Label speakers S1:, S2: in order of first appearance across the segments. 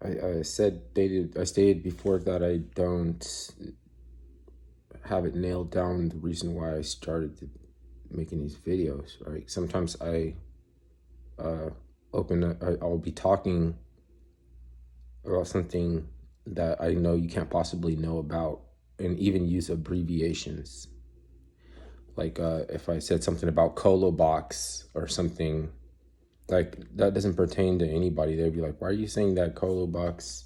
S1: I stated before that I don't have it nailed down the reason why I started making these videos, right? Sometimes uh, I'll be talking about something that I know you can't possibly know about, and even use abbreviations. Like if I said something about Colo Box or something, like that doesn't pertain to anybody. They'd be like, why are you saying that Colo Box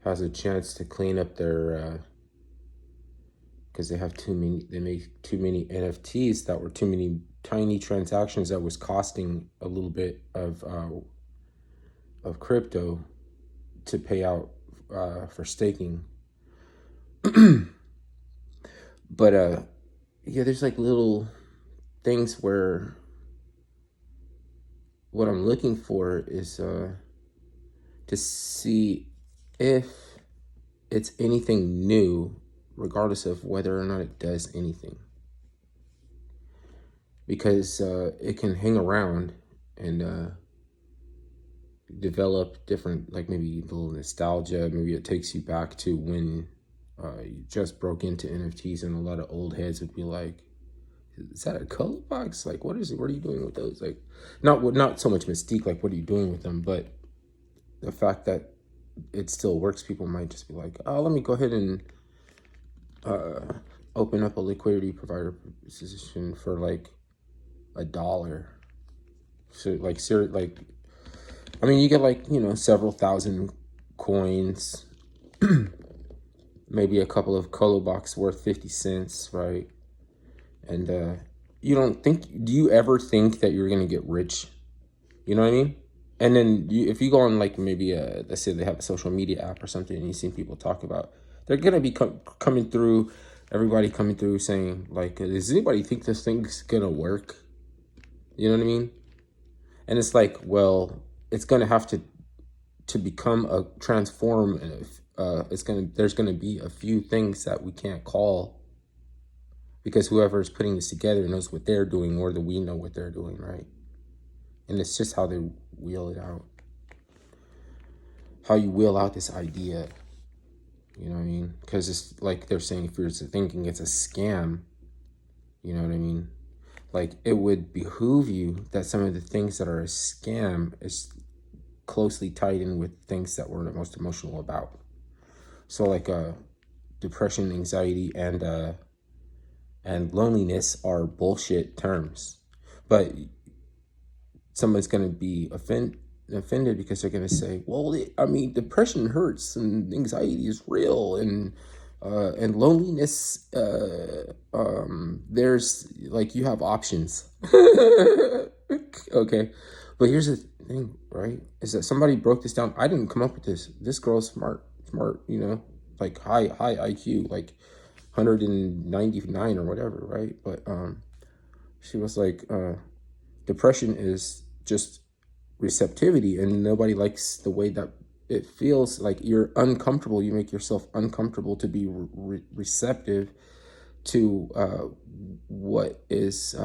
S1: has a chance to clean up their because they make too many NFTs that were too many tiny transactions that was costing a little bit of crypto to pay out for staking. But yeah, there's like little things where what I'm looking for is to see if it's anything new, regardless of whether or not it does anything. Because it can hang around and develop different, like maybe a little nostalgia. Maybe it takes you back to when you just broke into NFTs, and a lot of old heads would be like, "Is that a Color Box? Like, what is it? What are you doing with those? Like, not so much mystique, like what are you doing with them, but the fact that it still works. People might just be like, oh, let me go ahead and open up a liquidity provider position for like $1. So like I mean, you get like, several thousand coins, maybe a couple of Colo Box worth 50 cents, right? And do you ever think that you're going to get rich? You know what I mean? And then if you go on like maybe let's say they have a social media app or something, and you see people talk about, they're going to be coming through, everybody coming through saying like, does anybody think this thing's going to work? You know what I mean? And it's like, well, it's going to have to become a transform, and there's gonna be a few things that we can't call, because whoever is putting this together knows what they're doing more than we know what they're doing, right? And it's just how they wheel it out, how you wheel out this idea. You know what I mean? Because it's like they're saying, if you're thinking it's a scam, you know what I mean? Like, it would behoove you that some of the things that are a scam is closely tied in with things that we're the most emotional about. So like depression, anxiety, and loneliness are bullshit terms, but someone's gonna be offended because they're gonna say, well, I mean, depression hurts and anxiety is real, and loneliness, there's like, you have options. Okay, but here's the thing, right? Is that somebody broke this down. I didn't come up with this. This girl's smart, like high IQ, like 199 or whatever, right? But she was like, depression is just receptivity, and nobody likes the way that it feels. Like, you're uncomfortable. You make yourself uncomfortable to be receptive to what is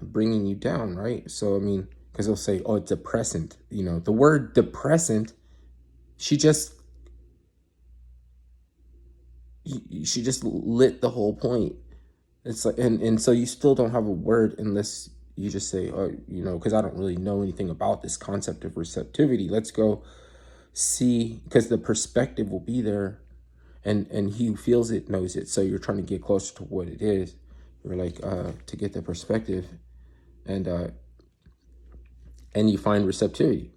S1: bringing you down, right? So I mean, because they'll say, oh, it's depressant. The word depressant, she just lit the whole point. It's like, and so you still don't have a word unless you just say, oh, because I don't really know anything about this concept of receptivity. Let's go see, because the perspective will be there, and he who feels it knows it. So you're trying to get closer to what it is. You're like, to get the perspective, and you find receptivity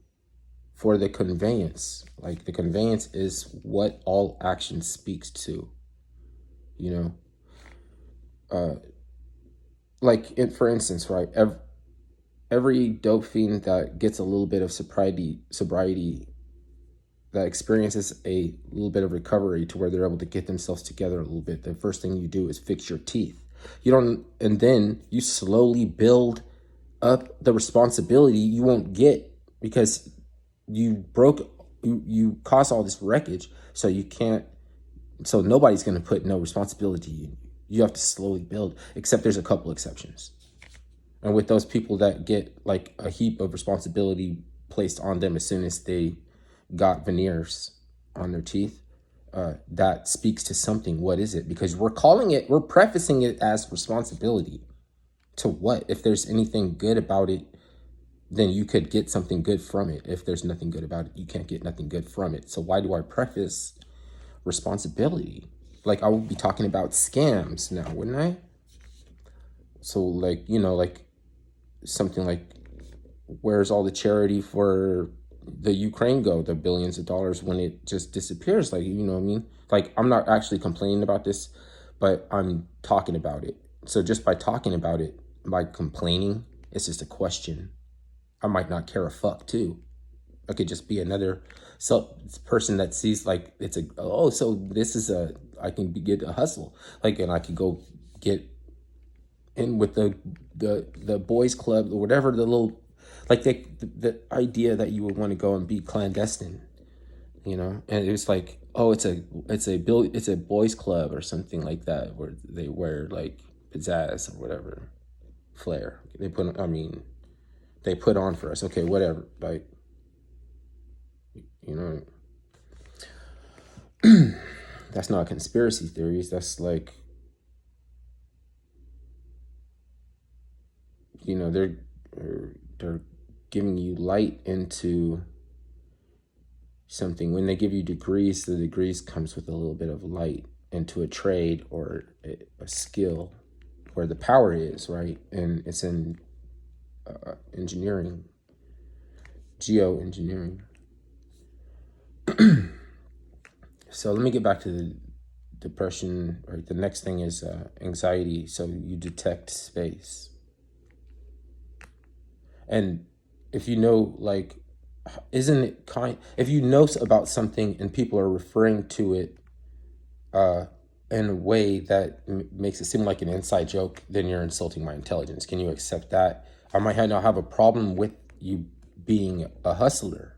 S1: for the conveyance. Like, the conveyance is what all action speaks to, like, for instance, right? Every dope fiend that gets a little bit of sobriety, that experiences a little bit of recovery to where they're able to get themselves together a little bit, the first thing you do is fix your teeth. And then you slowly build up the responsibility you won't get, because you caused all this wreckage, so you can't, so nobody's going to put no responsibility in you. You have to slowly build, except there's a couple exceptions. And with those people that get like a heap of responsibility placed on them as soon as they got veneers, on their teeth, that speaks to something. What is it? Because we're prefacing it as responsibility. To what? If there's anything good about it, then you could get something good from it. If there's nothing good about it, you can't get nothing good from it. So why do I preface responsibility? Like, I would be talking about scams now, wouldn't I? So like, like something like, where's all the charity for the Ukraine go, the billions of dollars, when it just disappears? Like, you know what I mean? Like, I'm not actually complaining about this, but I'm talking about it. So just by talking about it, by complaining, it's just a question. I might not care a fuck too. I could just be another person that sees like it's so this is I can get a hustle, like, and I could go get in with the boys club or whatever, the little, like the idea that you would want to go and be clandestine, and it was like, oh, it's a boys club or something like that, where they wear like pizzazz or whatever, flair they put on for us. Okay, whatever, like, that's not conspiracy theories. That's like, they're giving you light into something. When they give you degrees, the degrees comes with a little bit of light into a trade or a skill where the power is, right? And it's in engineering, geoengineering. So let me get back to the depression. Right, the next thing is anxiety. So you detect space, and if you know, like, isn't it if you know about something and people are referring to it in a way that makes it seem like an inside joke, then you're insulting my intelligence. Can you accept that? I might not have a problem with you being a hustler,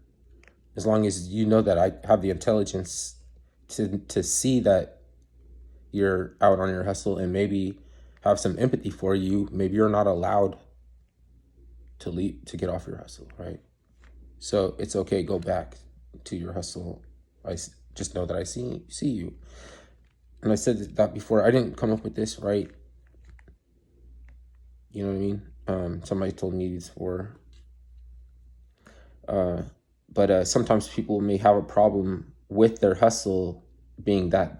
S1: as long as you know that I have the intelligence to see that you're out on your hustle, and maybe have some empathy for you. Maybe you're not allowed to leave, to get off your hustle, right? So it's okay, go back to your hustle. I just know that I see you. And I said that before. I didn't come up with this, right? You know what I mean? Somebody told me this before. But sometimes people may have a problem with their hustle being that,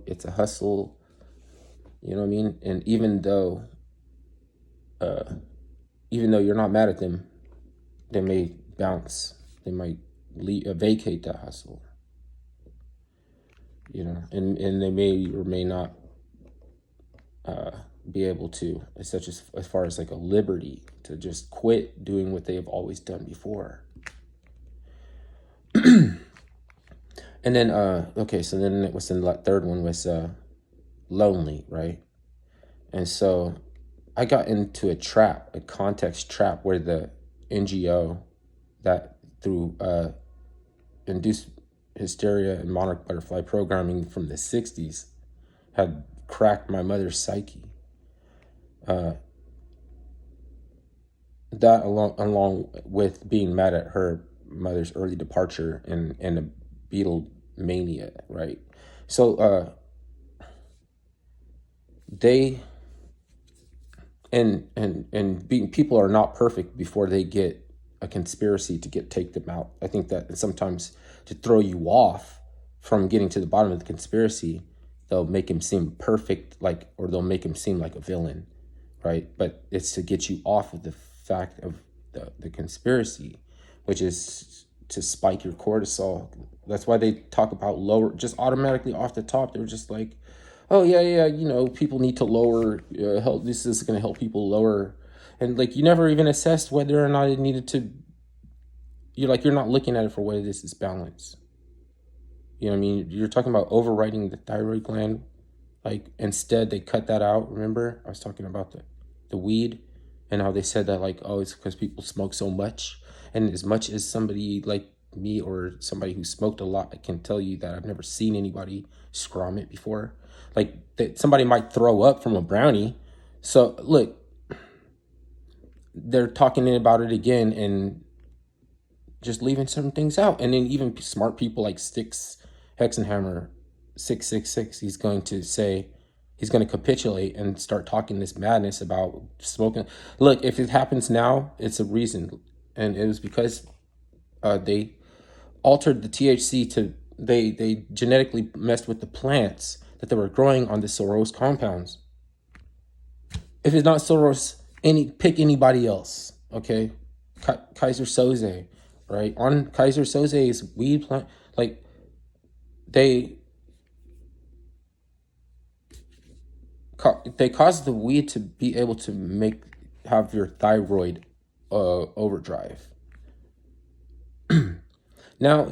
S1: it's a hustle. You know what I mean? And even though you're not mad at them, they may bounce. They might vacate that hustle. And they may or may not be able to, as far as like a liberty to just quit doing what they have always done before. And then so then it was the third one was lonely, right? And so I got into a context trap, where the NGO that through induced hysteria and monarch butterfly programming from the 60s had cracked my mother's psyche. That along with being mad at her mother's early departure and a Beatle mania, right? So they people are not perfect before they get a conspiracy to take them out. I think that sometimes, to throw you off from getting to the bottom of the conspiracy, they'll make him seem perfect, or they'll make him seem like a villain, right? But it's to get you off of the fact of the conspiracy, which is to spike your cortisol. That's why they talk about lower, just automatically off the top. They're just like, oh yeah, people need to lower, help. This is going to help people lower. And like, you never even assessed whether or not it needed to. You're not looking at it for what it is balance. You know what I mean? You're talking about overriding the thyroid gland. Like, instead they cut that out. Remember, I was talking about the weed, and how they said that, like, oh, it's because people smoke so much. And as much as somebody like me or somebody who smoked a lot, I can tell you that I've never seen anybody scrum it before. Like, that somebody might throw up from a brownie. So look, they're talking about it again and just leaving some things out. And then even smart people like Sticks Hexenhammer 666, he's going to say, he's going to capitulate and start talking this madness about smoking. Look, if it happens now, it's a reason. And it was because they altered the THC to, they genetically messed with the plants that they were growing on the Soros compounds. If it's not Soros, pick anybody else, okay? Kaiser Soze, right? On Kaiser Soze's weed plant, like they cause the weed to be able to have your thyroid overdrive. Now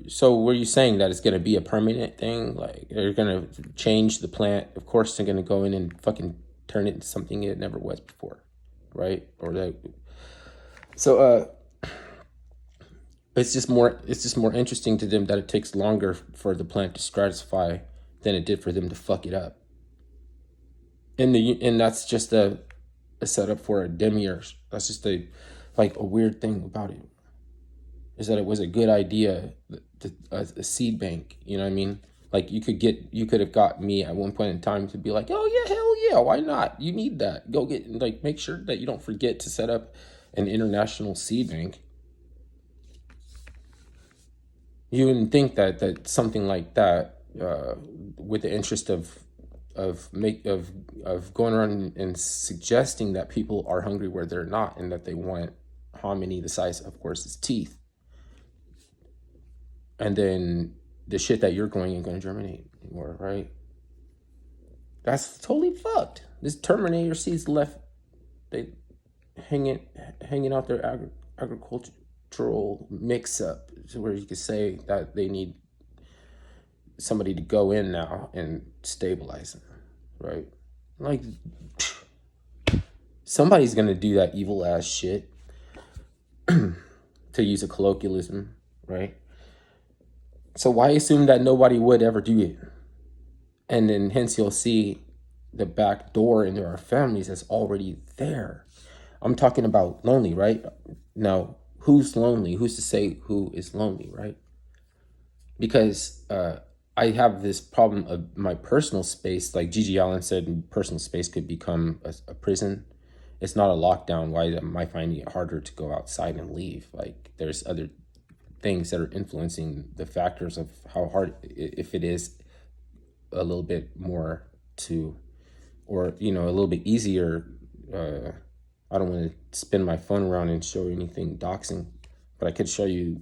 S1: so were you saying that it's gonna be a permanent thing? Like they're gonna change the plant? Of course they're gonna go in and fucking turn it into something it never was before, right? Or that. So it's just more interesting to them that it takes longer for the plant to stratify than it did for them to fuck it up. And that's just a setup for a demiurge. That's just a weird thing about it, is that it was a good idea, a seed bank. You know what I mean? Like you could have got me at one point in time to be like, oh yeah, hell yeah, why not? You need that. Go get, like, make sure that you don't forget to set up an international seed bank. You wouldn't think that something like that, with the interest of going around and suggesting that people are hungry where they're not, and that they want hominy the size, of course, is teeth, and then the shit that you're growing ain't going to germinate anymore, right? That's totally fucked. This Terminator seeds left, they hanging out their agricultural mix up, to where you could say that they need somebody to go in now and stabilize them, right? Like, somebody's gonna do that evil ass shit, to use a colloquialism, right? So why assume that nobody would ever do it? And then hence you'll see the back door into our families is already there. I'm talking about lonely, right? Now, who's lonely? Who's to say who is lonely, right? Because I have this problem of my personal space. Like Gigi Allen said, personal space could become a prison. It's not a lockdown. Why am I finding it harder to go outside and leave? Like there's other things that are influencing the factors of how hard, if it is a little bit more to, or a little bit easier. I don't want to spin my phone around and show you anything doxing, but I could show you.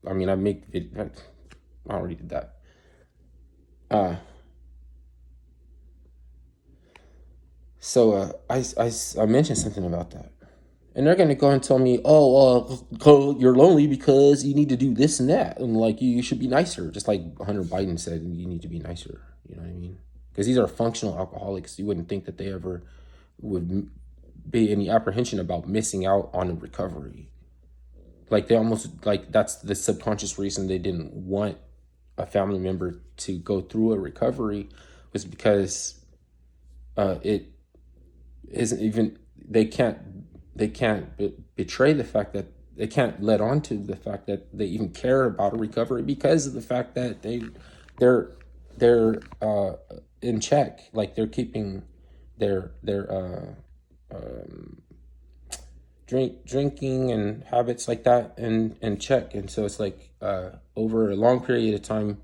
S1: I make it. I already did that. So I mentioned something about that, and they're gonna go and tell me, oh, you're lonely because you need to do this and that, and like you should be nicer, just like Hunter Biden said, you need to be nicer. You know what I mean? Because these are functional alcoholics. You wouldn't think that they ever would be any apprehension about missing out on a recovery. Like they almost, like that's the subconscious reason they didn't want a family member to go through a recovery, was because it isn't even, they can't betray the fact that they can't let on to the fact that they even care about a recovery, because of the fact that they're in check. Like they're keeping their drinking and habits like that in check. And so it's like over a long period of time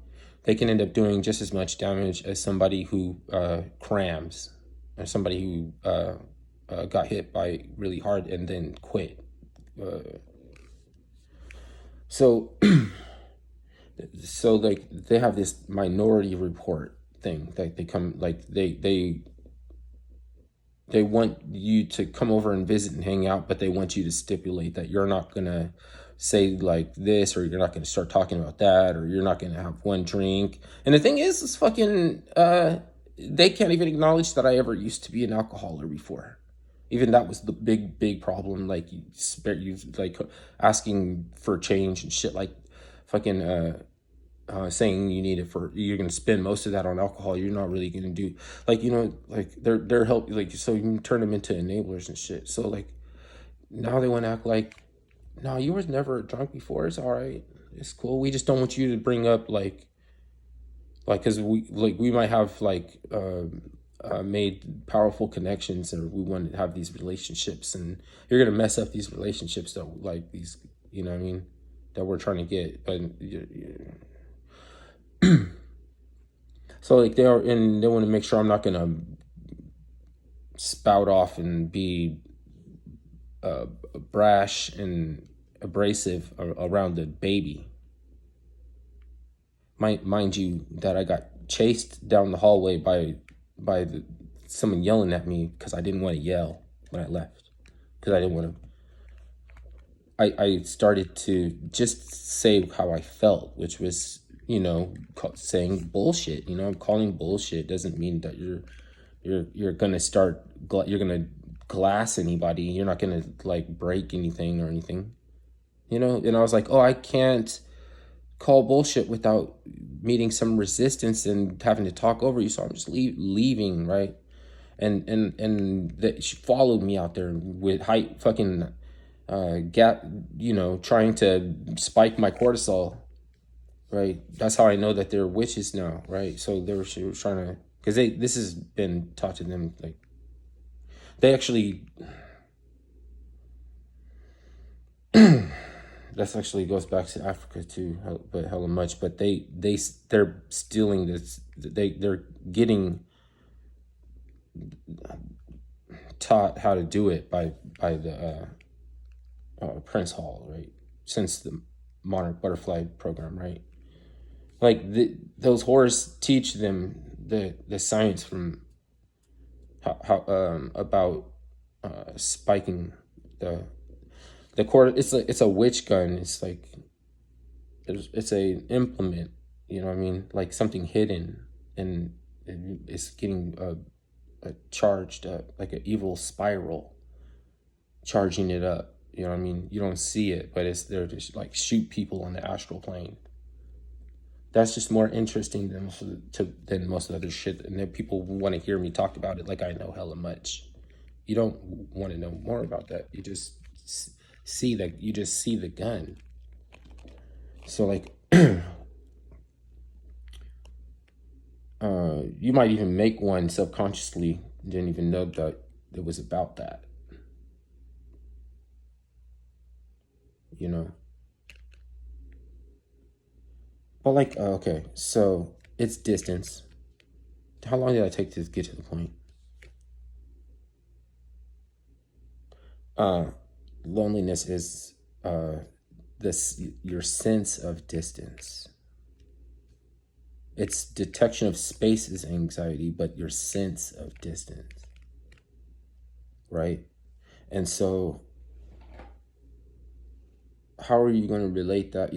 S1: they can end up doing just as much damage as somebody who crams, or somebody who got hit by really hard and then quit. So like they have this minority report thing that they come, like they want you to come over and visit and hang out, but they want you to stipulate that you're not gonna say like this, or you're not gonna start talking about that, or you're not gonna have one drink. And the thing is fucking they can't even acknowledge that I ever used to be an alcoholic before. Even that was the big problem. Like you like asking for change and shit, like fucking saying you're gonna spend most of that on alcohol. You're not really gonna do, like, like they're help, like, so you can turn them into enablers and shit. So like now they want to act like no, you was never drunk before. It's all right. It's cool. We just don't want you to bring up like because we might have made powerful connections, and we want to have these relationships, and you're gonna mess up these relationships that like these, you know what I mean, that we're trying to get. But so like they are, and they want to make sure I'm not gonna spout off and be brash and abrasive around the baby. Mind you, that I got chased down the hallway by someone yelling at me because I didn't want to yell when I left, because I didn't want to. I started to just say how I felt, which was, saying bullshit. Calling bullshit doesn't mean that you're gonna start, you're gonna glass anybody. You're not gonna like break anything or anything. And I was like, oh, I can't call bullshit without meeting some resistance and having to talk over you. So I'm just leaving, right? And that she followed me out there with height fucking trying to spike my cortisol, right? That's how I know that they're witches now, right? So she was trying to, because this has been taught to them, like they actually that actually goes back to Africa too, but hella much. But they're stealing this. They're getting taught how to do it by the Prince Hall, right? Since the Monarch Butterfly program, right? Like those whores teach them the science from how about spiking the cord. It's a witch gun. It's like it's a implement. You know what I mean? Like something hidden, and it's getting charged up, like an evil spiral, charging it up. You know what I mean? You don't see it, but it's there to like shoot people on the astral plane. That's just more interesting than most of the other shit. And then people want to hear me talk about it like I know hella much. You don't want to know more about that. You just see that. You just see the gun. So like, you might even make one subconsciously. Didn't even know that it was about that. But like, okay, so it's distance. How long did I take to get to the point? Loneliness is your sense of distance. It's detection of space is anxiety, but your sense of distance, right? And so, how are you going to relate that?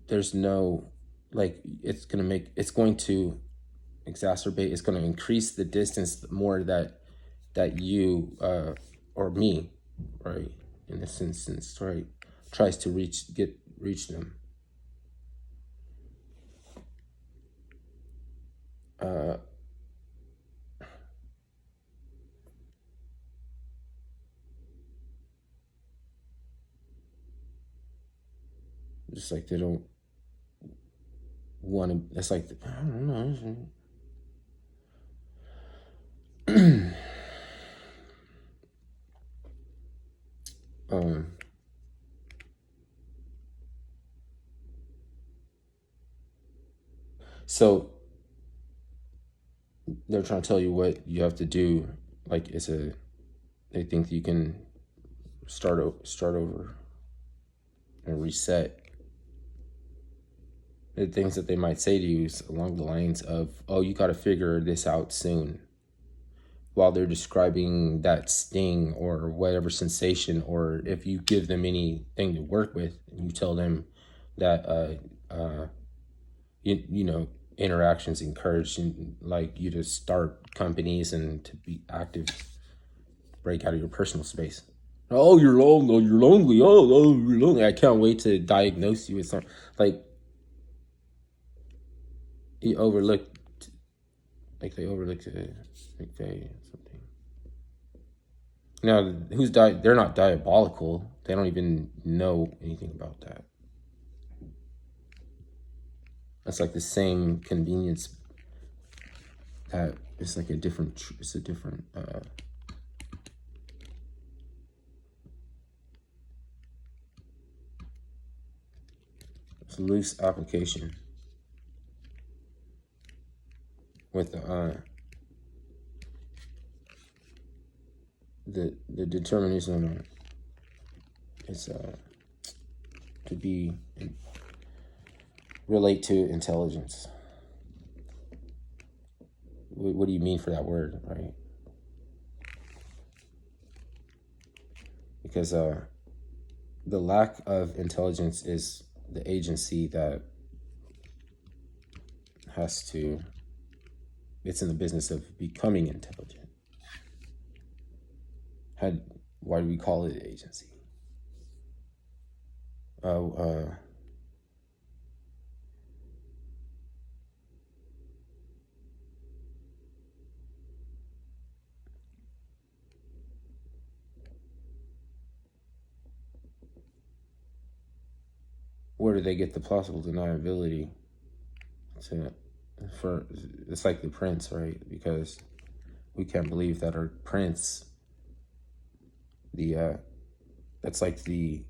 S1: There's no, like, it's going to exacerbate. It's going to increase the distance the more that you or me, right, in this instance, right, tries to reach them. Just like they don't want to. It's like, I don't know. So they're trying to tell you what you have to do. Like they think you can start over and reset. The things that they might say to you is along the lines of, "Oh, you got to figure this out soon," while they're describing that sting or whatever sensation, or if you give them anything to work with, and you tell them that interactions encouraged, like you to start companies and to be active, break out of your personal space. Oh, you're lonely. Oh, you're lonely. Oh, you're lonely. I can't wait to diagnose you with something. Like, he overlooked, like they overlooked McVeigh or something. Now, they're not diabolical. They don't even know anything about that. It's like the same convenience that it's like a different, it's a different, it's a loose application with the determinism is to be relate to intelligence. What do you mean for that word, right? Because the lack of intelligence is the agency that has to, it's in the business of becoming intelligent. Why do we call it agency? Where do they get the plausible deniability for, it's like the prince, right? Because we can't believe that our prince, that's like the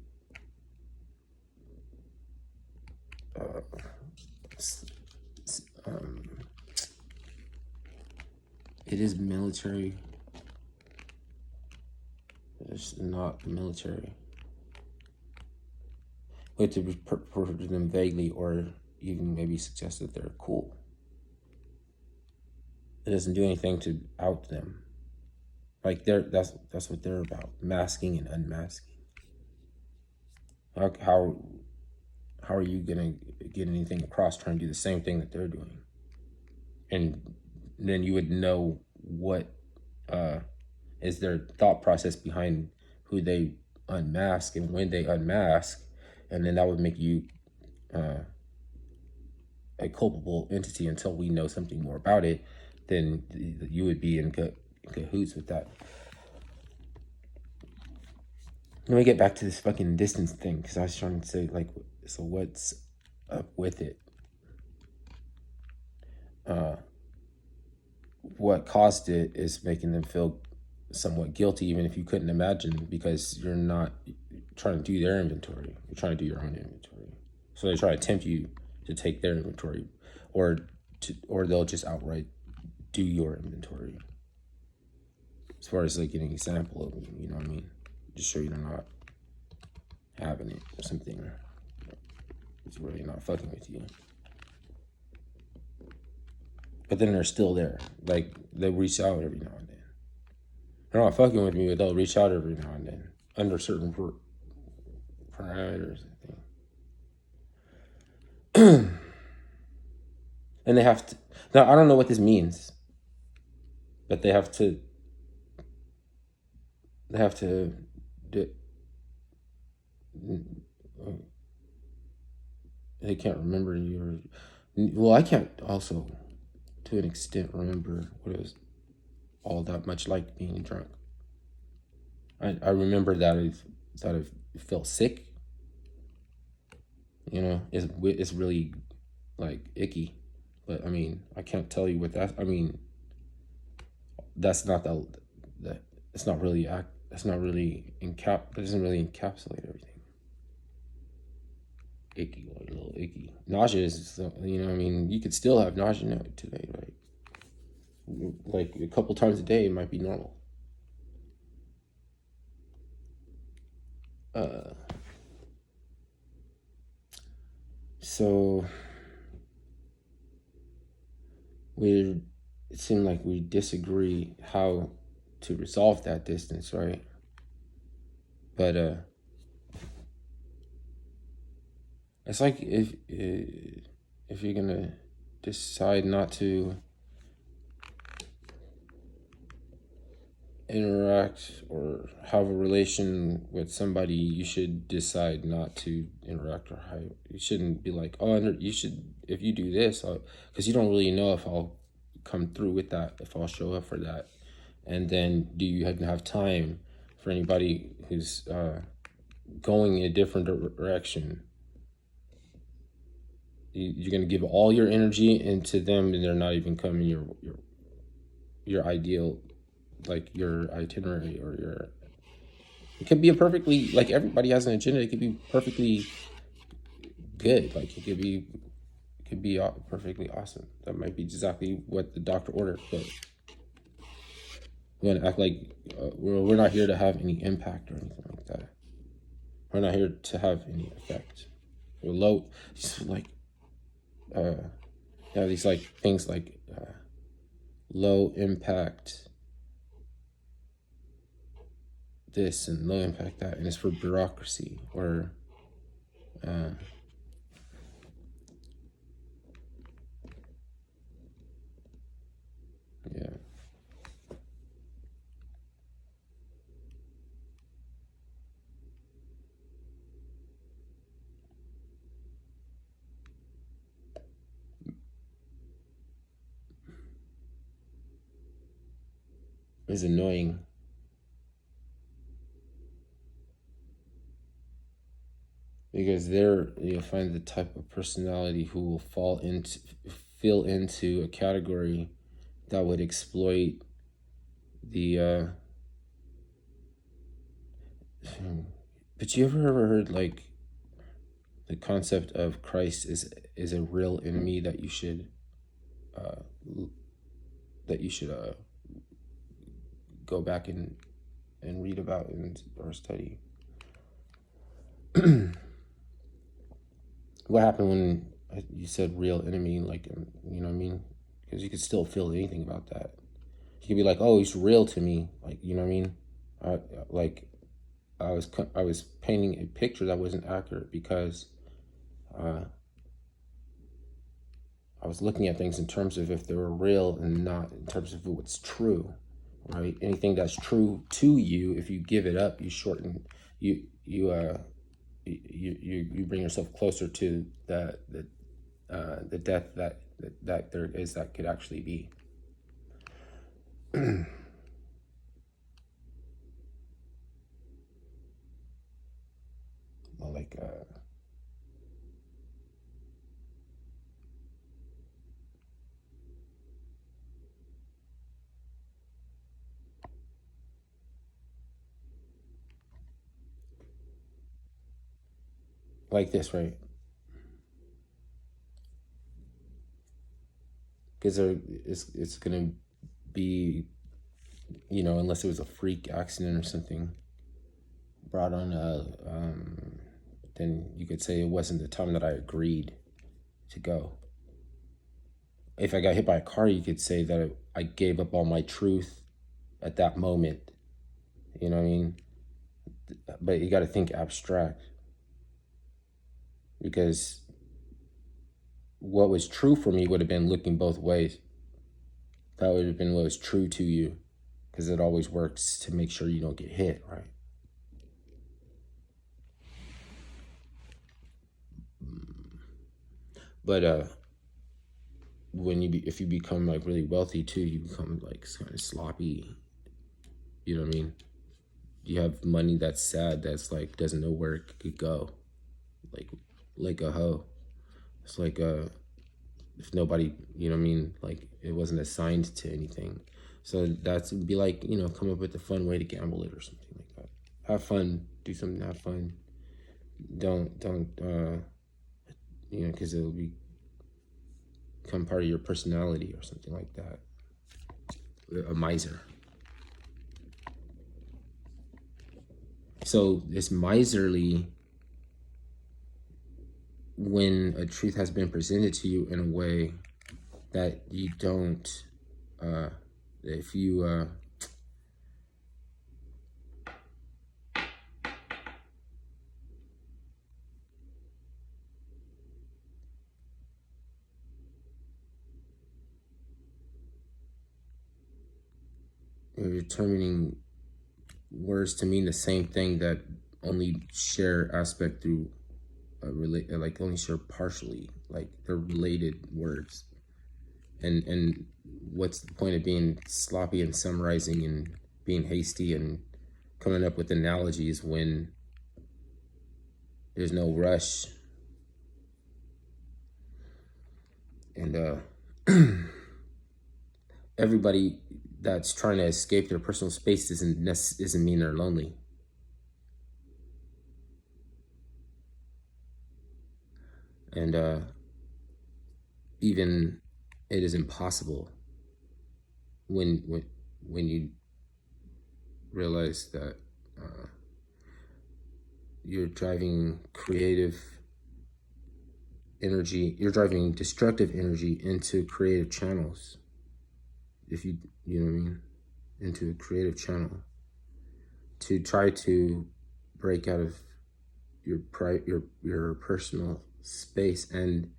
S1: it is military, it's not the military. We have to refer to them vaguely, or even maybe suggest that they're cool. It doesn't do anything to out them. Like that's what they're about, masking and unmasking. How are you gonna get anything across trying to do the same thing that they're doing? And then you would know what is their thought process behind who they unmask and when they unmask, and then that would make you a culpable entity until we know something more about it. Then you would be in cahoots with that. Let me get back to this fucking distance thing, because I was trying to say, like, so what's up with it? What caused it is making them feel somewhat guilty, even if you couldn't imagine, because you're not trying to do their inventory. You're trying to do your own inventory. So they try to tempt you to take their inventory, or they'll just outright do your inventory. As far as like an example of, you know what I mean? Just show you they're not having it or something. It's really not fucking with you. But then they're still there. Like, they reach out every now and then. They're not fucking with me, but they'll reach out every now and then under certain parameters, I think. And they have to. Now, I don't know what this means, but they have to. They have to. They can't remember you. Well, I can't also, to an extent, remember what it was all that much like being drunk. I remember that I felt sick. You know, it's really like icky, but I mean, I can't tell you what that. I mean, that's not that. It's not really That's not really That doesn't really encapsulate everything. Icky, like a little icky. Nausea is, you know, I mean, you could still have nausea today, right? Like a couple times a day, it might be normal. So it seemed like we disagree how to resolve that distance, right? But it's like if you're gonna decide not to interact or have a relation with somebody, you should decide not to interact, or how you shouldn't be like, oh, you should, if you do this, because you don't really know if I'll come through with that, if I'll show up for that. And then do you have time for anybody who's going in a different direction. You're going to give all your energy into them, and they're not even coming your ideal, like your itinerary, or your, it could be a perfectly, like, everybody has an agenda. It could be perfectly good. Like, it could be perfectly awesome. That might be exactly what the doctor ordered, but we're gonna act like we're not here to have any impact or anything like that. We're not here to have any effect. We're low, just like yeah, these like things like low impact this and low impact that, and it's for bureaucracy or yeah. It's annoying because there you'll find the type of personality who will fill into a category that would exploit the but you ever heard like the concept of Christ is a real enemy that you should uh that you should go back and read about and or study. What happened when you said real enemy? Like, you know what I mean? Because you could still feel anything about that. You could be like, oh, he's real to me. Like, you know what I mean? I, like, I was painting a picture that wasn't accurate because uh, I was looking at things in terms of if they were real and not in terms of what's true, right? Anything that's true to you, if you give it up, you shorten, you bring yourself closer to the death that there is that could actually be. Like this, right? Because it's gonna be, unless it was a freak accident or something brought on then you could say it wasn't the time that I agreed to go. If I got hit by a car, you could say that I gave up all my truth at that moment. You know what I mean? But you got to think abstract, because what was true for me would have been looking both ways. That would have been what was true to you, because it always works to make sure you don't get hit, right? But if you become like really wealthy too, you become like kind of sloppy. You know what I mean? You have money that's sad, that's like doesn't know where it could go, like a hoe. It's like if nobody, you know what I mean, like it wasn't assigned to anything. So that's would be like, come up with a fun way to gamble it or something like that. Have fun, do something, have fun. Don't because it'll become part of your personality or something like that. A miser. So it's miserly when a truth has been presented to you in a way that you don't, if you, you're determining words to mean the same thing that only share aspect through like only share partially, like they're related words. And what's the point of being sloppy and summarizing and being hasty and coming up with analogies when There's no rush. And everybody that's trying to escape their personal space doesn't mean they're lonely. And even it is impossible when you realize that you're driving creative energy, you're driving destructive energy into creative channels. If you know what I mean, into a creative channel to try to break out of your personal space. And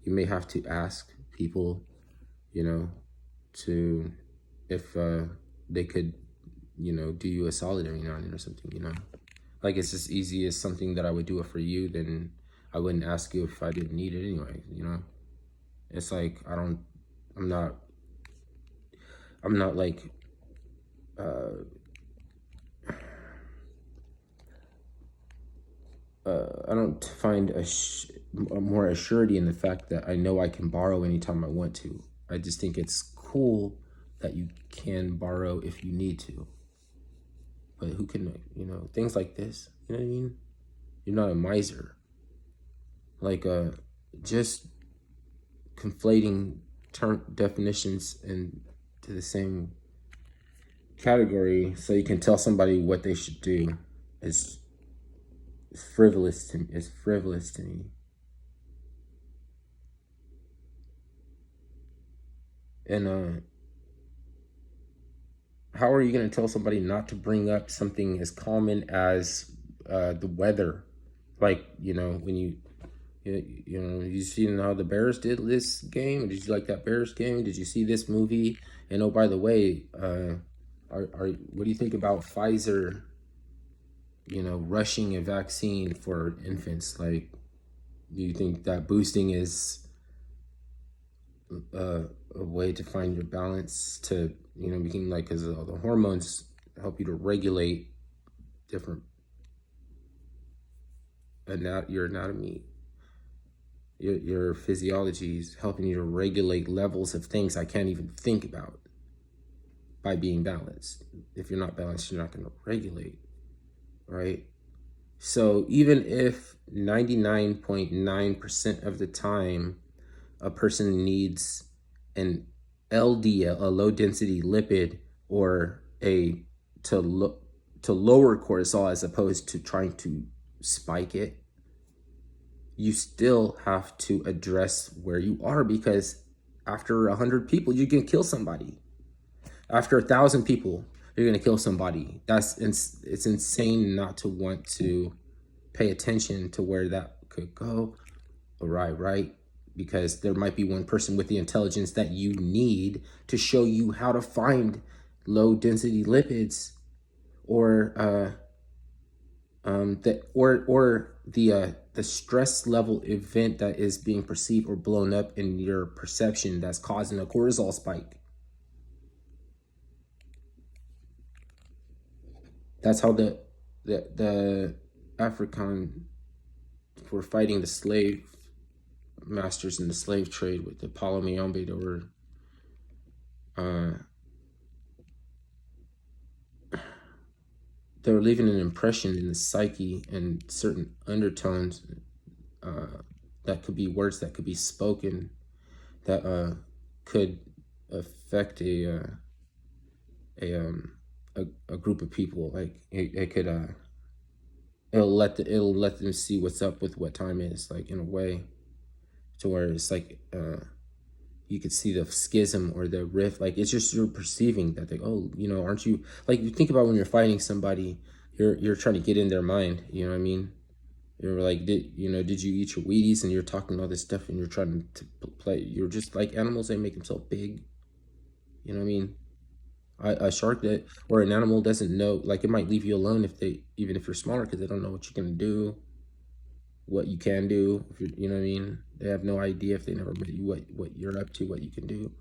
S1: you may have to ask people, to if they could, do you a solid every now and then or something. Like, it's as easy as something that I would do it for you, then I wouldn't ask you if I didn't need it anyway. It's like I'm not like I don't find more assurity in the fact that I know I can borrow anytime I want to. I just think it's cool that you can borrow if you need to. But who can, things like this, you know what I mean? You're not a miser. Like, just conflating definitions into the same category so you can tell somebody what they should do is frivolous to me. And how are you going to tell somebody not to bring up something as common as the weather? Like, when you seen how the Bears did this game? Did you like that Bears game? Did you see this movie? And oh, by the way, what do you think about Pfizer, rushing a vaccine for infants? Like, do you think that boosting is a way to find your balance to, become like, because the hormones help you to regulate different your anatomy, your physiology is helping you to regulate levels of things I can't even think about by being balanced. If you're not balanced, you're not going to regulate, right? So even if 99.9% of the time a person needs an LDL, a low density lipid, or to lower cortisol as opposed to trying to spike it, you still have to address where you are, because after 100 people, you can kill somebody. After 1,000 people, you're gonna kill somebody. It's insane not to want to pay attention to where that could go. Right? Because there might be one person with the intelligence that you need to show you how to find low density lipids, or the stress level event that is being perceived or blown up in your perception that's causing a cortisol spike. That's how the African were fighting the slave masters in the slave trade with the Palomayombe. They were leaving an impression in the psyche and certain undertones that could be words that could be spoken that could affect a group of people. Like, it could it'll let them see what's up with what time is, like, in a way to where it's like you could see the schism or the rift. Like, it's just you're perceiving that they, oh, aren't you, like, you think about when you're fighting somebody, you're trying to get in their mind, you know what I mean? You're like, did you eat your Wheaties, and you're talking all this stuff, and you're trying to play. You're just like animals. They make themselves big, you know what I mean? A shark or an animal doesn't know, like, it might leave you alone even if you're smaller, because they don't know what you can do, what you can do. If you know what I mean? They have no idea, if they never met you, what you're up to, what you can do.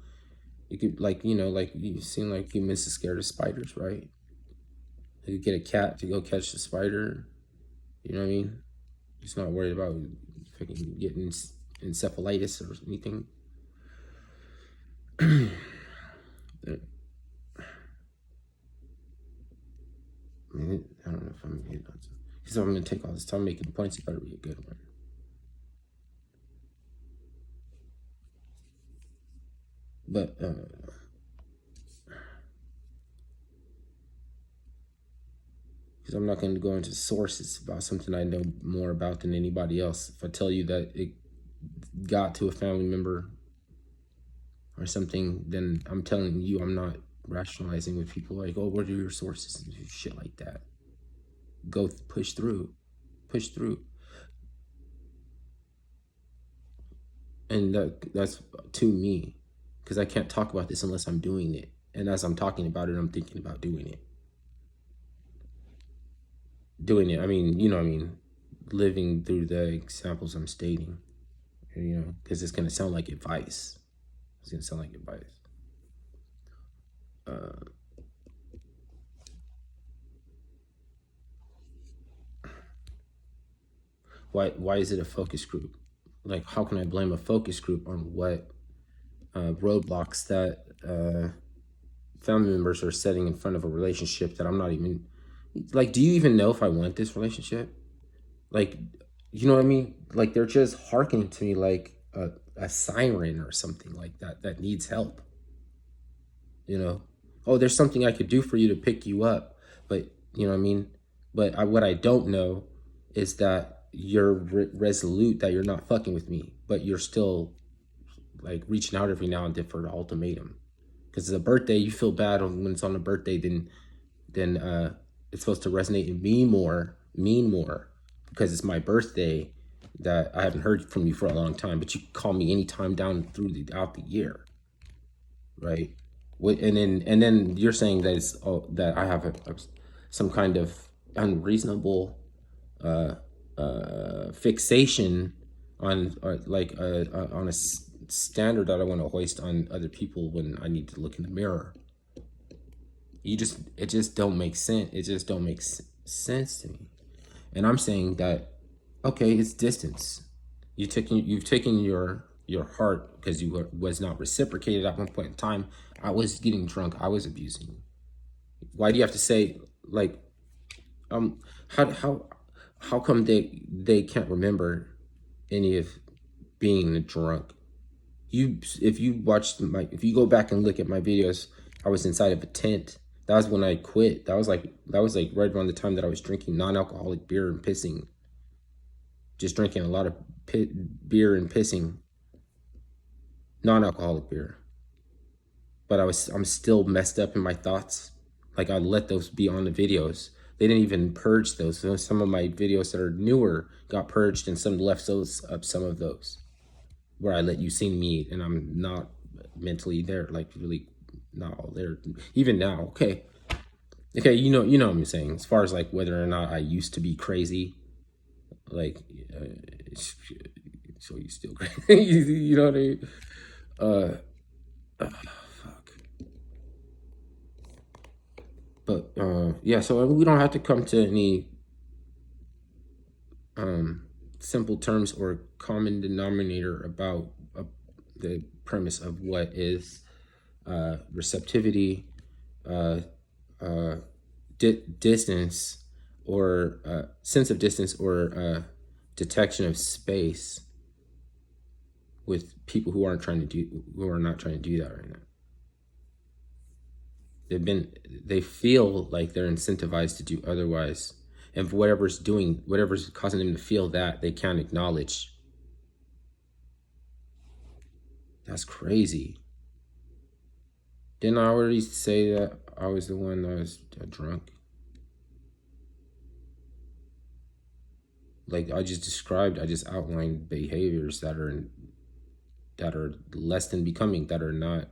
S1: You could, like, like, you've seen, like, humans are scared of spiders, right? You could get a cat to go catch the spider, you know what I mean? He's not worried about fucking getting encephalitis or anything. I mean, I don't know if I'm hitting on something. Because I'm going to take all this time making points, it better be a good one. But, because I'm not going to go into sources about something I know more about than anybody else. If I tell you that it got to a family member or something, then I'm telling you, I'm not rationalizing with people like, oh, what are your sources and shit like that. Go push through. And that's to me, because I can't talk about this unless I'm doing it. And as I'm talking about it, I'm thinking about doing it. I mean, you know what I mean? Living through the examples I'm stating, you know, because it's going to sound like advice. It's going to sound like advice. Why is it a focus group? Like, how can I blame a focus group on what roadblocks that family members are setting in front of a relationship that I'm not even, like, do you even know if I want this relationship? Like, you know what I mean? Like, they're just hearkening to me like a siren or something like that needs help. You know, oh, there's something I could do for you to pick you up, but you know what I mean? But what I don't know is that you're resolute that you're not fucking with me, but you're still like reaching out every now and then for an ultimatum. Because it's a birthday, you feel bad when it's on a birthday, then it's supposed to resonate and mean more because it's my birthday that I haven't heard from you for a long time, but you call me anytime throughout the year, right? And then you're saying that it's that I have some kind of unreasonable fixation on on a standard that I want to hoist on other people when I need to look in the mirror. It just don't make sense. It just don't make sense to me. And I'm saying that, okay, it's distance. You've taken your heart because you was not reciprocated at one point in time. I was getting drunk. I was abusing. Why do you have to say like, how come they can't remember any of being drunk? If you go back and look at my videos, I was inside of a tent. That was when I quit. That was like right around the time that I was drinking non-alcoholic beer and pissing. Just drinking a lot of beer and pissing. Non-alcoholic beer. But I'm still messed up in my thoughts. Like, I let those be on the videos. They didn't even purge those. So some of my videos that are newer got purged, and some left some of those where I let you see me and I'm not mentally there, like really not all there. Even now, okay, you know what I'm saying. As far as like whether or not I used to be crazy, like, so you still crazy, you know what I mean? Fuck. But yeah, so we don't have to come to any simple terms or common denominator about the premise of what is receptivity, distance, or sense of distance, or detection of space with people who are not trying to do that right now. They feel like they're incentivized to do otherwise, and whatever's causing them to feel that, they can't acknowledge. That's crazy. Didn't I already say that I was the one that was drunk? Like, I just outlined behaviors that are less than becoming, that are not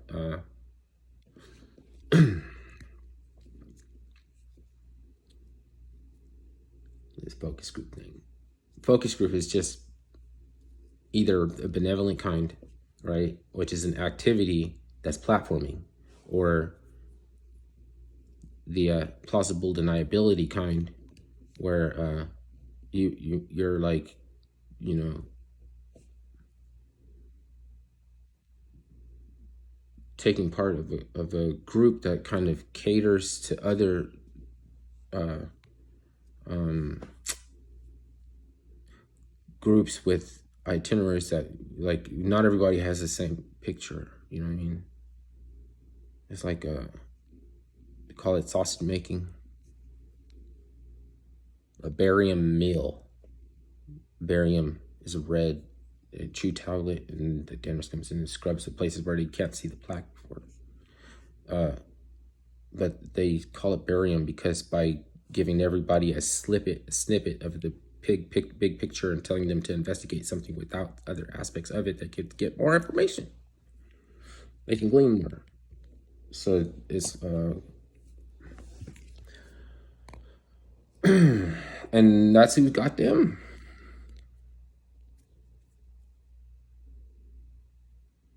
S1: this focus group thing. Focus group is just either a benevolent kind, right, which is an activity that's platforming, or the plausible deniability kind, where you're like you know, taking part of a group that kind of caters to other uh, um, groups with itineraries that, like, not everybody has the same picture. You know what I mean? It's like they call it sausage making, a barium meal. Barium is a red chew tablet, and the dentist comes in and scrubs the places where they can't see the plaque before. But they call it barium because by giving everybody a snippet of the big picture and telling them to investigate something without other aspects of it, they could get more information. They can glean more. So it's and that's who got them.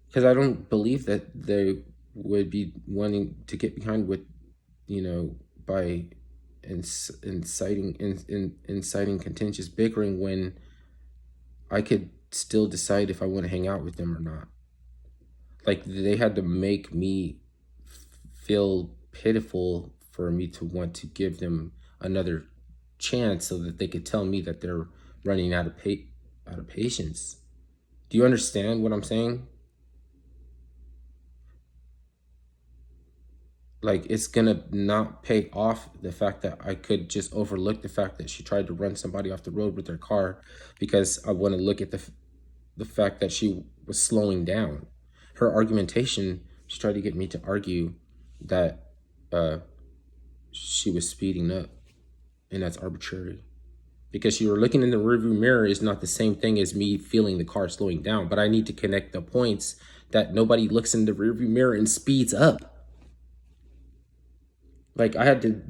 S1: Because I don't believe that they would be wanting to get behind with, by inciting contentious bickering when I could still decide if I want to hang out with them or not. Like, they had to make me feel pitiful for me to want to give them another chance so that they could tell me that they're running out of patience. Do you understand what I'm saying? Like, it's gonna not pay off the fact that I could just overlook the fact that she tried to run somebody off the road with her car because I want to look at the fact that she was slowing down. Her argumentation, she tried to get me to argue that she was speeding up, and that's arbitrary. Because you were looking in the rearview mirror is not the same thing as me feeling the car slowing down, but I need to connect the points that nobody looks in the rearview mirror and speeds up. Like, I had to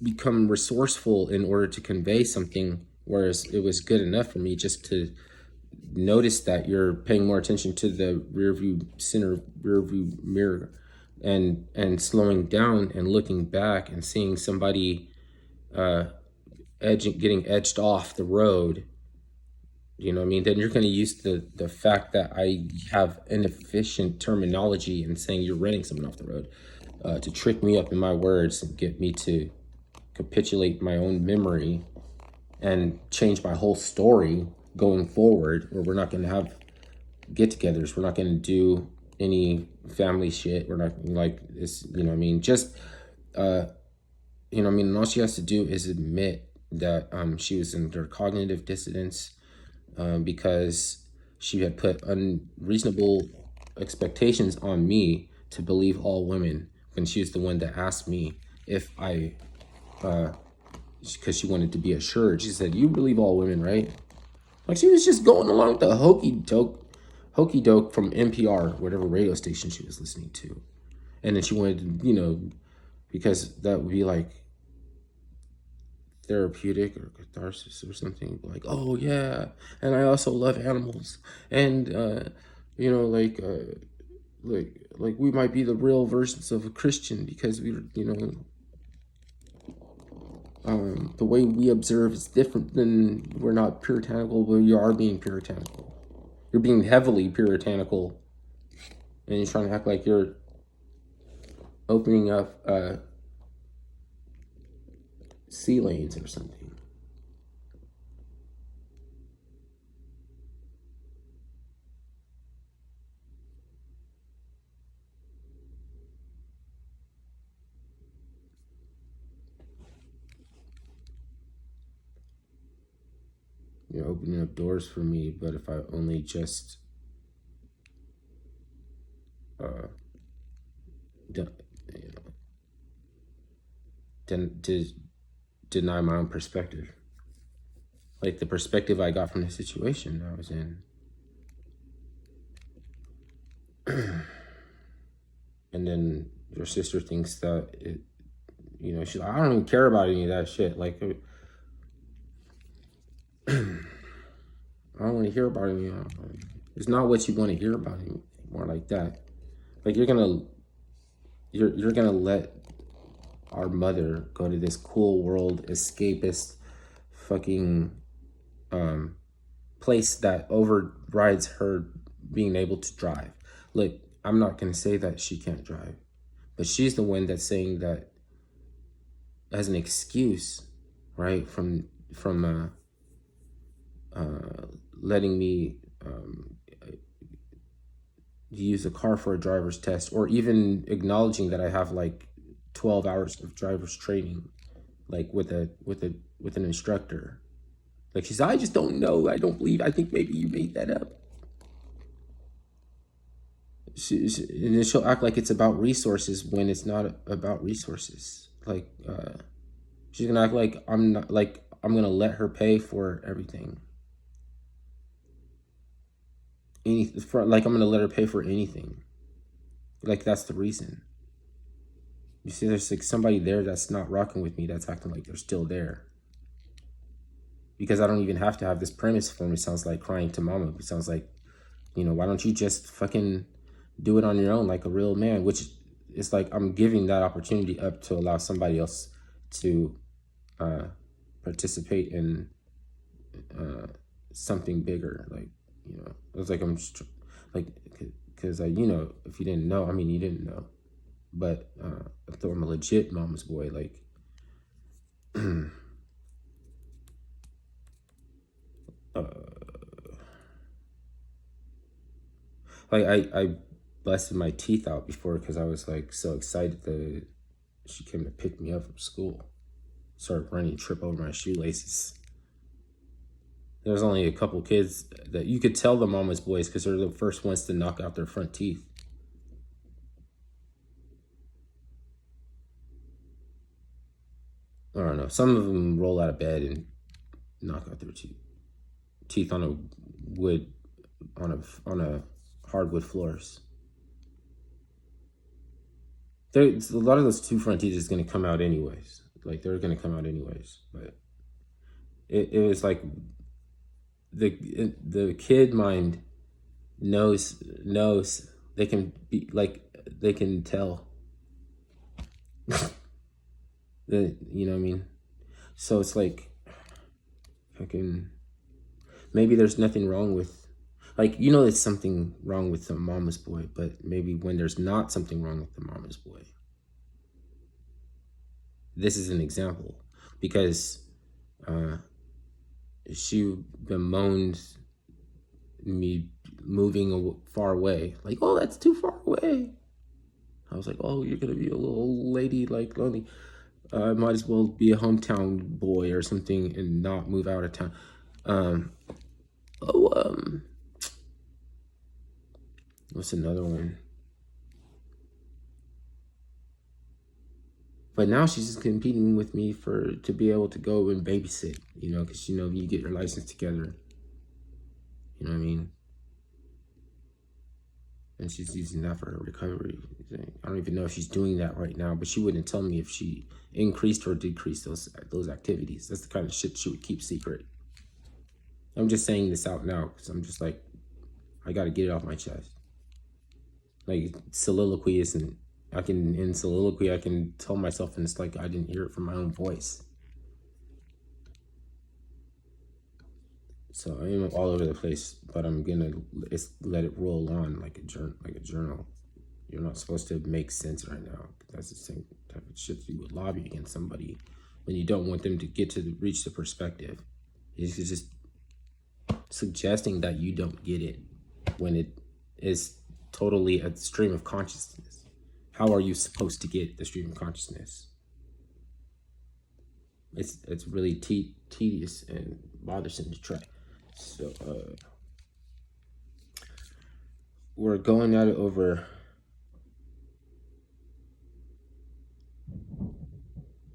S1: become resourceful in order to convey something, whereas it was good enough for me just to notice that you're paying more attention to the rearview mirror and slowing down and looking back and seeing somebody getting edged off the road. You know what I mean? Then you're going to use the fact that I have inefficient terminology and saying you're running someone off the road to trick me up in my words and get me to capitulate my own memory and change my whole story going forward, where we're not going to have get-togethers. We're not going to do any family shit. We're not like this, you know what I mean? Just, you know what I mean? And all she has to do is admit that she was under cognitive dissonance because she had put unreasonable expectations on me to believe all women when she was the one that asked me if I, because she wanted to be assured. She said, "You believe all women, right?" Like, she was just going along with the hokey doke from NPR, whatever radio station she was listening to. And then she wanted to, because that would be like therapeutic or catharsis or something. Like, oh yeah, and I also love animals, and like we might be the real versions of a Christian because the way we observe is different than, we're not puritanical, but you are being puritanical. You're being heavily puritanical, and you're trying to act like you're opening up sea lanes or something. You're opening up doors for me, but if I only just deny my own perspective, like the perspective I got from the situation I was in. And then your sister thinks that she's like, I don't even care about any of that shit. Like, I don't want to hear about it. It's not what you want to hear about it. More like that. Like, you're gonna let our mother go to this cool world escapist fucking place that overrides her being able to drive. Look, I'm not going to say that she can't drive, but she's the one that's saying that as an excuse, right? From letting me use a car for a driver's test, or even acknowledging that I have like 12 hours of driver's training, like with an instructor. Like she said, I just don't know. I don't believe. I think maybe you made that up. And then she'll act like it's about resources when it's not about resources. Like she's gonna act like I'm not, like I'm gonna let her pay for everything. Like I'm gonna let her pay for anything. Like that's the reason. You see, there's like somebody there that's not rocking with me, that's acting like they're still there. Because I don't even have to have this premise for me. It sounds like crying to mama. It sounds like, why don't you just fucking do it on your own like a real man? Which is like I'm giving that opportunity up to allow somebody else to participate in something bigger. Like, it was like I'm just, like, because if you didn't know, I mean, you didn't know, but if I'm a legit mama's boy, like like I busted my teeth out before because I was like so excited that she came to pick me up from school. Started running, trip over my shoelaces. There was only a couple kids that you could tell the mama's boys because they're the first ones to knock out their front teeth. I don't know. Some of them roll out of bed and knock out their teeth on a hardwood floors. A lot of those two front teeth is going to come out anyways. Like they're going to come out anyways. But it was like the kid mind knows they can be like they can tell. You know what I mean? So it's like fucking maybe there's nothing wrong with, like, there's something wrong with the mama's boy, but maybe when there's not something wrong with the mama's boy. This is an example because she bemoans me moving far away. Like, oh, that's too far away. I was like, oh, you're going to be a little old lady, like, lonely. I might as well be a hometown boy or something and not move out of town. What's another one? But now she's just competing with me to be able to go and babysit, because you get your license together. You know what I mean? And she's using that for her recovery. I don't even know if she's doing that right now, but she wouldn't tell me if she increased or decreased those activities. That's the kind of shit she would keep secret. I'm just saying this out now because I'm just like, I got to get it off my chest. Like soliloquy isn't, in soliloquy, I can tell myself and it's like I didn't hear it from my own voice. So I am all over the place, but I'm gonna let it roll on like a journal. You're not supposed to make sense right now. That's the same type of shit you would lobby against somebody when you don't want them to reach the perspective. It's just suggesting that you don't get it when it is totally a stream of consciousness. How are you supposed to get the stream of consciousness? It's really tedious and bothersome to try. So we're going at it over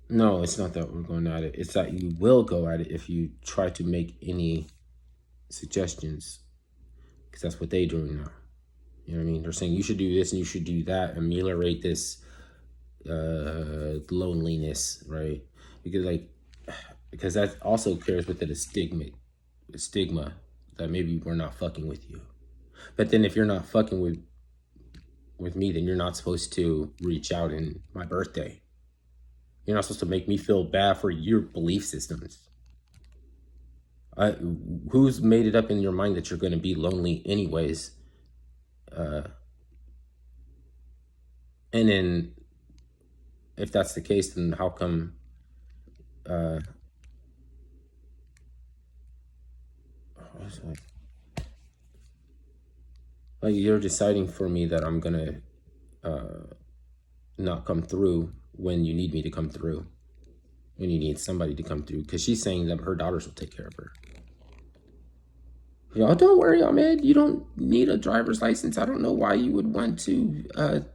S1: no, it's not that we're going at it. It's that you will go at it if you try to make any suggestions, because that's what they're doing now. You know what I mean? They're saying you should do this and you should do that, ameliorate this loneliness, right? Because that also carries with it a stigma that maybe we're not fucking with you. But then if you're not fucking with me, then you're not supposed to reach out in my birthday. You're not supposed to make me feel bad for your belief systems. I, who's made it up in your mind that you're going to be lonely anyways? Uh, and then if that's the case, then how come uh, like you're deciding for me that I'm gonna not come through when you need me to come through, when you need somebody to come through? Because she's saying that her daughters will take care of her. Y'all, don't worry, Ahmed. You don't need a driver's license. I don't know why you would want to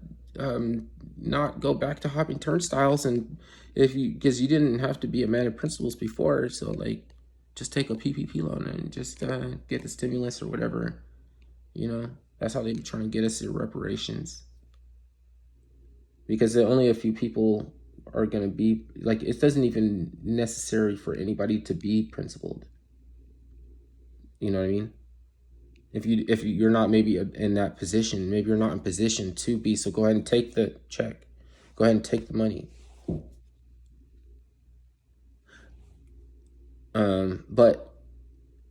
S1: not go back to hopping turnstiles, and if you, because you didn't have to be a man of principles before, so like, just take a PPP loan and just get the stimulus or whatever. You know, that's how they be trying to get us to reparations. Because only a few people are gonna be like. It doesn't even necessary for anybody to be principled. You know what I mean? If you're not maybe in that position, maybe you're not in position to be. So go ahead and take the check. Go ahead and take the money. But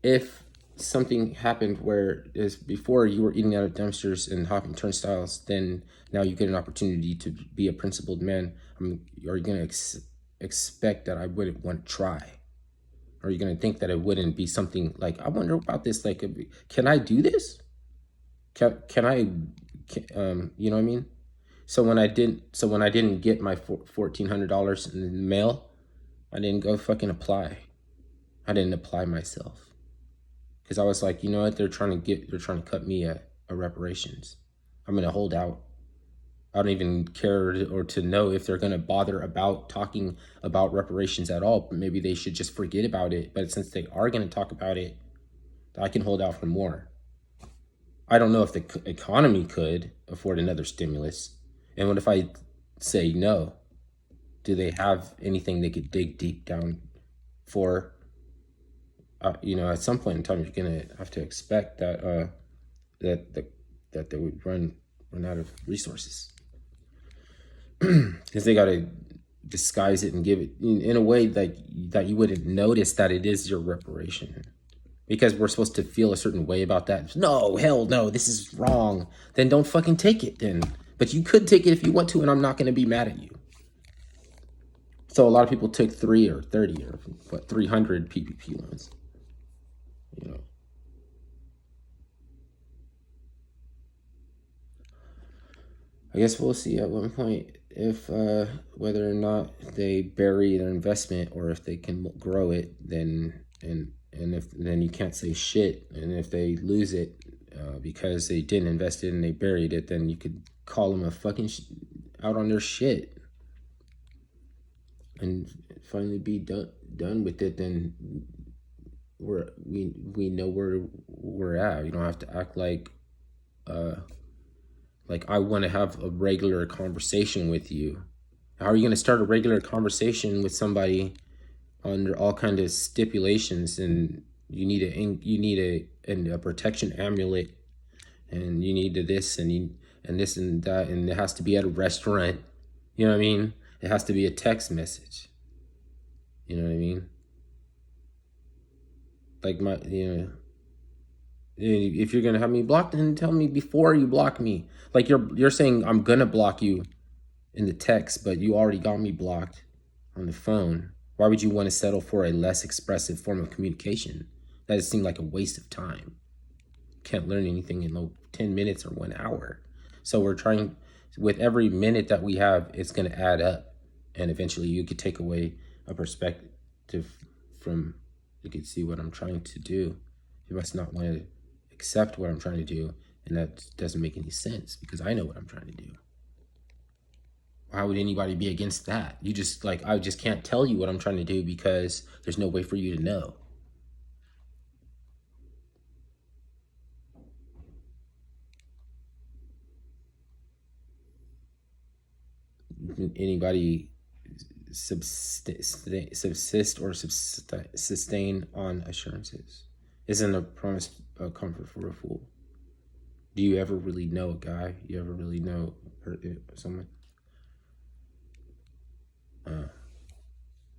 S1: if something happened where is before you were eating out of dumpsters and hopping turnstiles, then now you get an opportunity to be a principled man. Are you going to expect that I wouldn't want to try? Are you going to think that it wouldn't be something like, I wonder about this? Like, can I do this? Can I, you know what I mean? So when I didn't get my $1,400 in the mail, I didn't go fucking apply. I didn't apply myself. Because I was like, you know what? They're trying to cut me a reparations. I'm going to hold out. I don't even care or to know if they're going to bother about talking about reparations at all. Maybe they should just forget about it. But since they are going to talk about it, I can hold out for more. I don't know if the economy could afford another stimulus. And what if I say no? Do they have anything they could dig deep down for? You know, at some point in time, you're gonna have to expect that that they would run out of resources, because they gotta disguise it and give it in a way that you wouldn't notice that it is your reparation. Because we're supposed to feel a certain way about that. No, hell no, this is wrong. Then don't fucking take it then. But you could take it if you want to, and I'm not gonna be mad at you. So a lot of people took 3 or 30 or 300 PPP loans. You know, I guess we'll see at one point if whether or not they bury their investment or if they can grow it. Then and if then you can't say shit. And if they lose it because they didn't invest it and they buried it, then you could call them a fucking out on their shit and finally be done with it. Then we know where we're at. You don't have to act like I want to have a regular conversation with you. How are you going to start a regular conversation with somebody under all kind of stipulations? And you need a protection amulet, and you need this and this and that, and it has to be at a restaurant. You know what I mean? It has to be a text message. You know what I mean? Like if you're gonna have me blocked, then tell me before you block me. Like you're saying I'm gonna block you in the text, but you already got me blocked on the phone. Why would you want to settle for a less expressive form of communication? That seemed like a waste of time. Can't learn anything in 10 minutes or 1 hour. So we're trying, with every minute that we have, it's going to add up. And eventually you could take away a perspective from, you could see what I'm trying to do. You must not want to accept what I'm trying to do. And that doesn't make any sense because I know what I'm trying to do. Why would anybody be against that? You just I just can't tell you what I'm trying to do because there's no way for you to know. Anybody subsist or sustain on assurances? Isn't a promise a comfort for a fool? Do you ever really know a guy? You ever really know someone?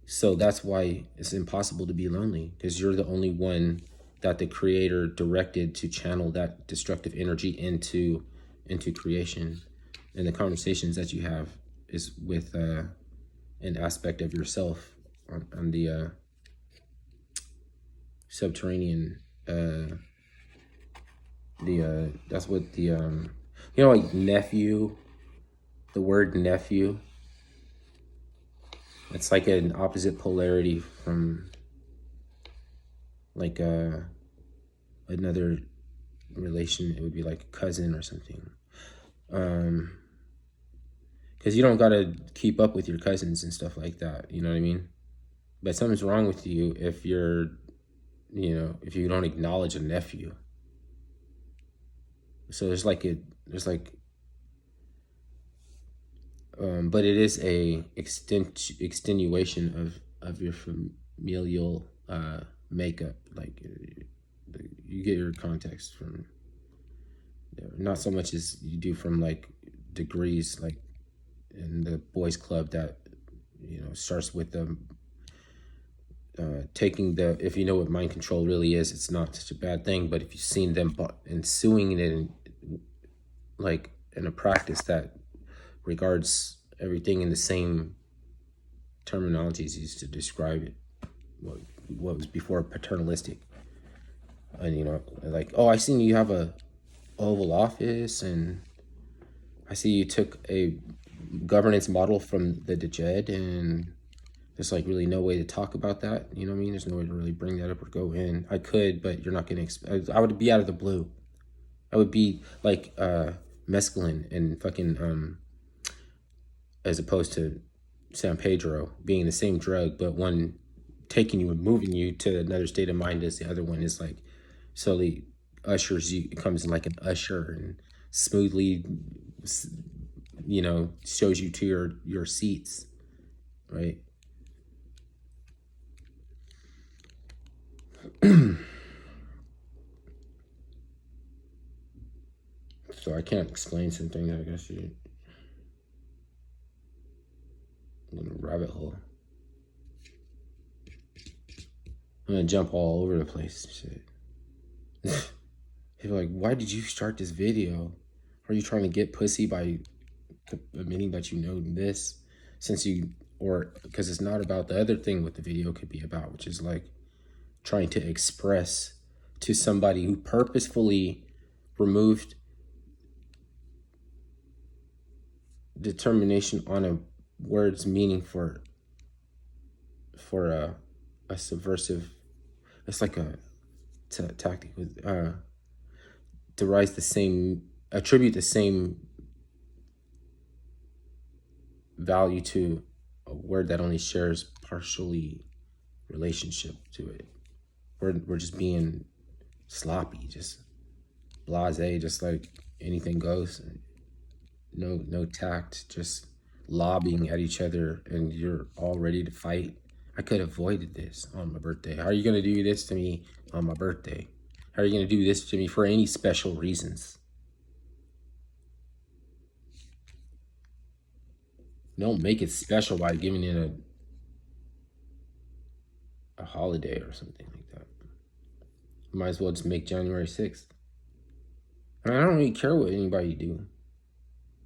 S1: So that's why it's impossible to be lonely, because you're the only one that the creator directed to channel that destructive energy into creation. And the conversations that you have is with an aspect of yourself on the subterranean that's what the like nephew, the word nephew, it's like an opposite polarity from like another relation. It would be like a cousin or something, because you don't gotta keep up with your cousins and stuff like that, you know what I mean? But something's wrong with you if you're, if you don't acknowledge a nephew. So there's like but it is a extenuation of your familial makeup. Like you get your context from not so much as you do from like degrees, like in the boys club that starts with them taking the, if you know what mind control really is, it's not such a bad thing. But if you've seen them ensuing it in, like in a practice that regards everything in the same terminologies used to describe it, what was before paternalistic, and like, oh, I seen you have a Oval Office, and I see you took a governance model from the Djed, and there's like really no way to talk about that. You know what I mean? There's no way to really bring that up or go in. I could, but you're not gonna. I would be out of the blue. I would be like mescaline and fucking as opposed to San Pedro being the same drug, but one taking you and moving you to another state of mind as the other one is like slowly ushers you, it comes in like an usher and smoothly, shows you to your seats, right? So I can't explain something that I guess you in a rabbit hole. I'm gonna jump all over the place. Shit. People are like, why did you start this video? Are you trying to get pussy by admitting that you know this? Or because it's not about the other thing what the video could be about, which is like trying to express to somebody who purposefully removed determination on a word's meaning for a subversive. It's like a tactic with attribute the same value to a word that only shares partially relationship to it. We're just being sloppy, just blasé, just like anything goes. No tact, just lobbying at each other, and you're all ready to fight. I could have avoided this on my birthday. How are you gonna do this to me on my birthday? How are you gonna do this to me for any special reasons? Don't make it special by giving it a holiday or something like that. Might as well just make January 6th. I don't really care what anybody do.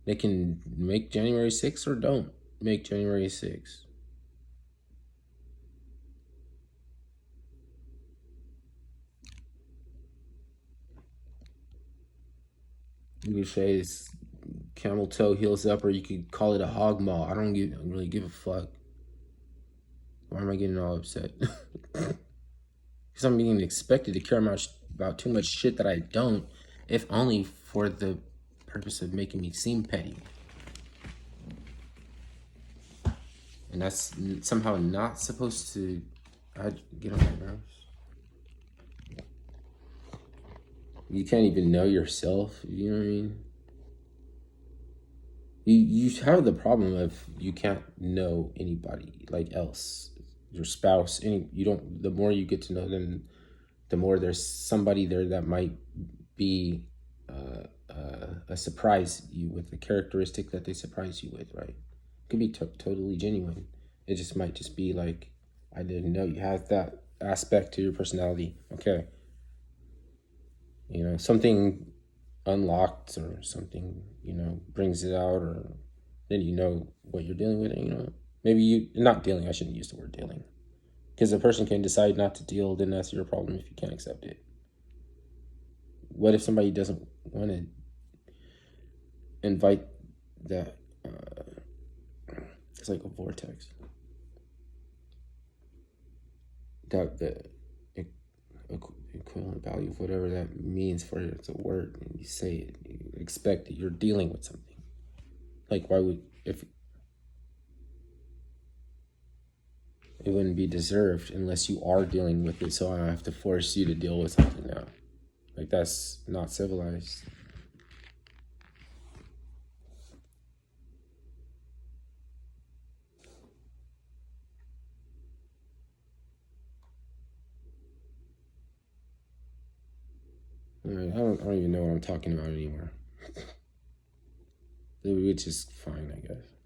S1: They can make January 6th or don't make January 6th. You could say it's camel toe heels up, or you could call it a hog maw. I don't really give a fuck. Why am I getting all upset? Because I'm being expected to care about too much shit that I don't, if only for the purpose of making me seem petty. And that's somehow not supposed to get on my nerves. You can't even know yourself, you know what I mean? You have the problem of you can't know anybody like else, your spouse, the more you get to know them, the more there's somebody there that might be a surprise you with the characteristic that they surprise you with, right? It could be totally genuine. It just might just be like, I didn't know you have that aspect to your personality. Okay. Something unlocked or something, brings it out, or then what you're dealing with. Maybe you're not dealing. I shouldn't use the word dealing, because a person can decide not to deal. Then that's your problem if you can't accept it. What if somebody doesn't want to invite that? It's like a vortex. That the equivalent value of whatever that means for it, it's a word, and you say it, you expect that you're dealing with something. Like, why would, if it wouldn't be deserved unless you are dealing with it, so I have to force you to deal with something now. Like, that's not civilized. I don't even know what I'm talking about anymore. Which is fine, I guess.